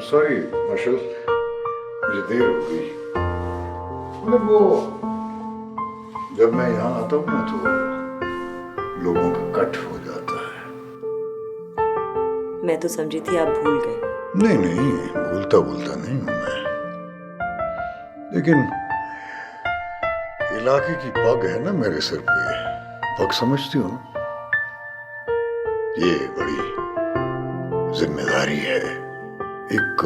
Sorry martial, मुझे देर हो गई। मतलब वो जब मैं यहाँ आता हूँ ना तो लोगों का कट हो जाता है। मैं तो समझी थी आप भूल गए। नहीं नहीं, भूलता भूलता नहीं हूं मैं, लेकिन इलाके की पग है ना मेरे सिर पे, पग समझती हो? ये बड़ी जिम्मेदारी है। एक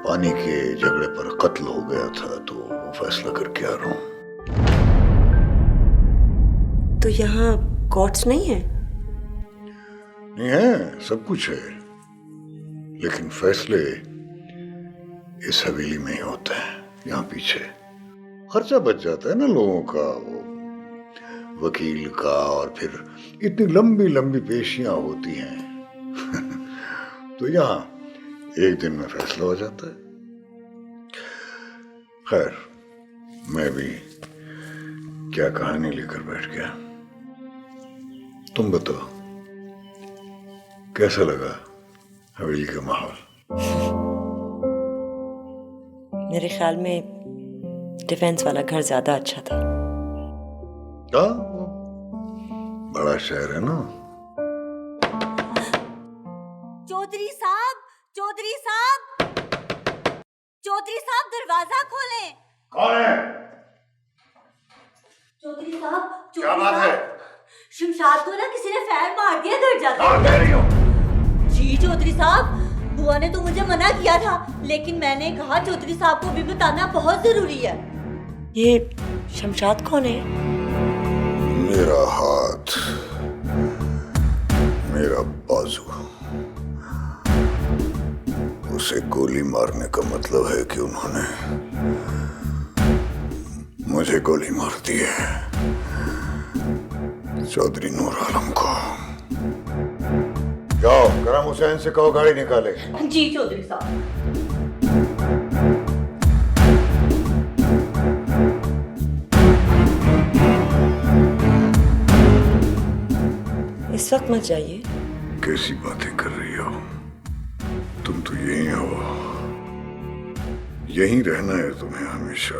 पानी के झगड़े पर कत्ल हो गया था तो फैसला करके आ रहा हूं। तो यहाँ कोर्ट्स नहीं है? नहीं है, सब कुछ है, लेकिन फैसले इस हवेली में ही होते हैं। यहाँ पीछे खर्चा बच जाता है ना लोगों का, वो वकील का, और फिर इतनी लंबी लंबी पेशियां होती हैं तो यहाँ एक दिन में फैसला हो जाता है। खैर, मैं भी क्या कहानी लेकर बैठ गया। तुम बताओ, कैसा लगा हवेली का माहौल? मेरे ख्याल में डिफेंस वाला घर ज्यादा अच्छा था। हाँ, बड़ा शहर है ना। चौधरी साहब, चौधरी साहब, चौधरी साहब, दरवाजा खोलें। कौन है? चौधरी साहब, क्या बात है? शमशाद को ना किसी ने फैर मार दिया घर जाकर। कौन कह रही हो? जी चौधरी साहब, बुआ ने तो मुझे मना किया था, लेकिन मैंने कहा चौधरी साहब को भी बताना बहुत जरूरी है। ये शमशाद कौन है? मेरा हाथ, मेरा बाजू, उसे गोली मारने का मतलब है कि उन्होंने मुझे गोली मार दी है, चौधरी नूर आलम को। जाओ, करम हुसैन से कहो गाड़ी निकाले। जी चौधरी साहब। इस वक्त मत जाइए। कैसी बातें कर रही हो? तुम तो यही हो, यहीं रहना है तुम्हें हमेशा।